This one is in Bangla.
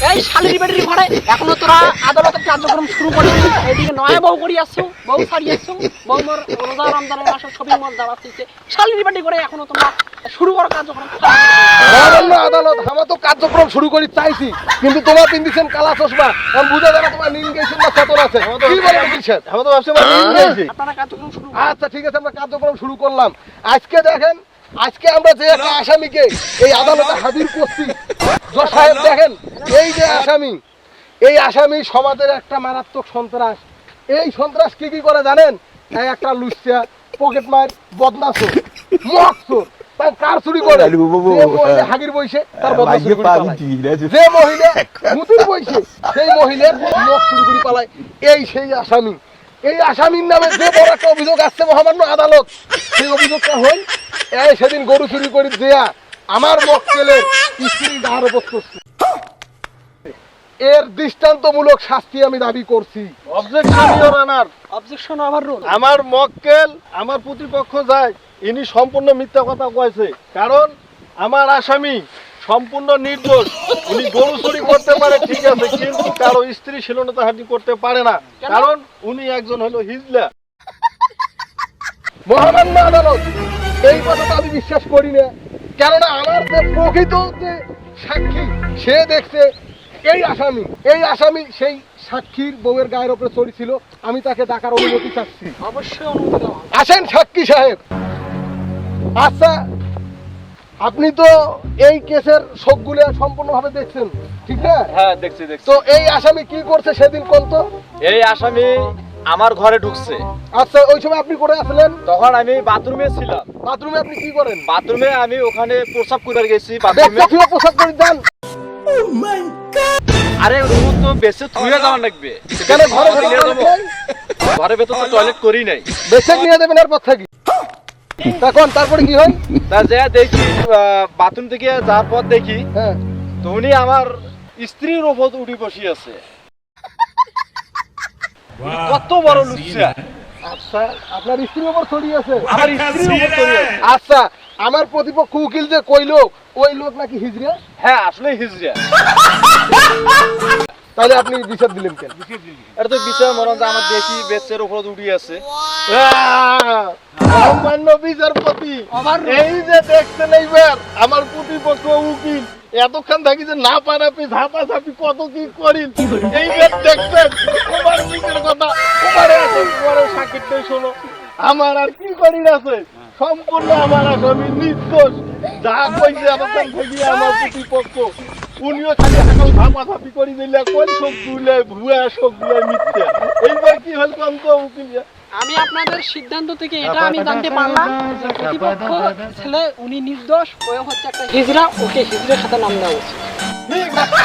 এই শালির বেটির ঘরে এখনো তোরা আদালতের কার্যক্রম শুরু করিনি। এইদিকে নয়া বউ করি আসছো, বউ ছাড়ি আসছো, বউ মোর রোজা রমজানের মাসে শপিং মল যাওয়া হচ্ছে। শালির বেটি করে এখনো তোমরা শুরু করো কার্যক্রম। আদালত আমার তো কার্যক্রম শুরু করি চাইছি, কিন্তু তোমার পিন্দিছেন কালা চশমা, আমি বুঝা যাবে তোমার নীল গেছেন না সতর আছে। কি বলে বলছেন? আমি তো ভাবছি আমার নীল গেছে। আপনারা কার্যক্রম শুরু আচ্ছা ঠিক আছে, আমরা কার্যক্রম শুরু করলাম। আজকে দেখেন, আজকে আমরা যে একটা আসামিকে এই আদালতে হাজির করছি, জজ সাহেব দেখেন, এই যে আসামি, এই আসামি সমাজের একটা মারাত্মক সন্ত্রাস। এই সন্ত্রাস কি কি করে জানেন? এই একটা লুচ্চা, পকেট মার, বদমাশ, মকসুর, তার কার চুরি করে, যে মহিলা হাগির বইছে তার বদমাশ চুরি করে পালায়, যে মহিলা মুতির বইছে সেই মহিলার মক চুরি করে পালায়। এই সেই আসামি। এই আসামির নামে যে বড় একটা অভিযোগ আসছে মহামান্য আদালত, সেই অভিযোগটা হল এই সেদিন গরু চুরি করে দেয়া আমার মক্কেলের স্ত্রী গার উপর করছে। এর দৃষ্টান্তমূলক শাস্তি আমি দাবি করছি। Objection your honour. Objection over rule. আমার মক্কেল আমার প্রতিপক্ষ যায়, ইনি সম্পূর্ণ মিথ্যা কথা কয়েছে। কারণ আমার আসামি সম্পূর্ণ নির্দোষ। উনি গরু চুরি করতে পারে ঠিক আছে, কিন্তু কারো স্ত্রী শ্লীলতাহানি করতে পারে না, কারণ উনি একজন হলো হিজলা। মহামান্য আদালত, এই কথাটা আমি বিশ্বাস করি না। কেননা আমার যে প্রকৃত যে সাক্ষী, সে দেখছে এই আসামি সেই সাক্ষীর বউয়ের গায়ের উপরে চড়ছিল। আমি তাকে ডাকার অনুমতি চাচ্ছি। অবশ্যই অনুমতি দেওয়া হবে। আসেন সাক্ষী সাহেব। আচ্ছা, আপনি তো এই কেসের সবগুলো সম্পূর্ণভাবে দেখছেন, ঠিক না? হ্যাঁ দেখছি দেখছি। তো এই আসামি কি করছে সেদিন কোন তো? এই আসামি আমার ঘরে ঢুকছে। আচ্ছা, ওই সময় আপনি করে আসলেন? তখন আমি বাথরুমে ছিলাম। বাথরুমে আপনি কি করেন? বাথরুমে আমি ওখানে প্রসাব করে গেছি বাথরুমে। দেখতে থুয়ে পোশাক পরে যান। আরে রুম তো বেশি থুয়ে যাওয়ার লাগবে। কেন ঘরে ভেতর নিয়ে যাবো? ঢুকলেন? ঘরের ভেতর তো টয়লেট করি নাই। বেশি নিয়ে দেবেন এরপর থাকি। তখন তারপরে কি হয়? তা যা দেখি বাথরুম থেকে যাওয়ার পর দেখি হ্যাঁ, তো উনি আমার স্ত্রীর উপর উঠে বসে আছে। কত বড় লুচ্চা! আচ্ছা, আপনার স্ত্রীর উপর ছড়িয়ে আছে? আমার স্ত্রীর উপর চড়ে আছে। আচ্ছা, আমার প্রতিপক্ষ উকিল যে কইলো ওই লোক নাকি হিজড়া, হ্যাঁ আসলে হিজড়া। তাহলে আপনি বিচার দিলেন কেন? এটা তো বিচার মনে হয় আমার দেখি বেচের উপর উঠে আছে। সম্মান্য বিচারপতি, এই যে দেখছেন এইবার আমার প্রতিপক্ষ উকিল এতক্ষণ থাকি যে না পারাপি ঝাপাঝাপি কত কি করিল, এইবার দেখছেন তোমার নিজের কথা তোমারে এখন তোমারে সাক্ষীটাই শোনো। আমার আর কি করিল আছে, সম্পূর্ণ আমার আসামি নির্দোষ। যা কইছে এতক্ষণ থেকে আমার প্রতিপক্ষ, উনিও খালি এখন ঝাপাঝাপি করি দিলে কোন সবগুলো ভুয়া সবগুলো মিথ্যা। এইবার কি হল কোন তো উকিল? আমি আপনাদের সিদ্ধান্ত থেকে এটা আমি জানতে পারলাম যে প্রতিপক্ষ ছেলে উনি নির্দোষ, ও হচ্ছে একটা হিজড়া, ওকে হিজড়ার সাথে নাম দেওয়া উচিত। ঠিক আছে।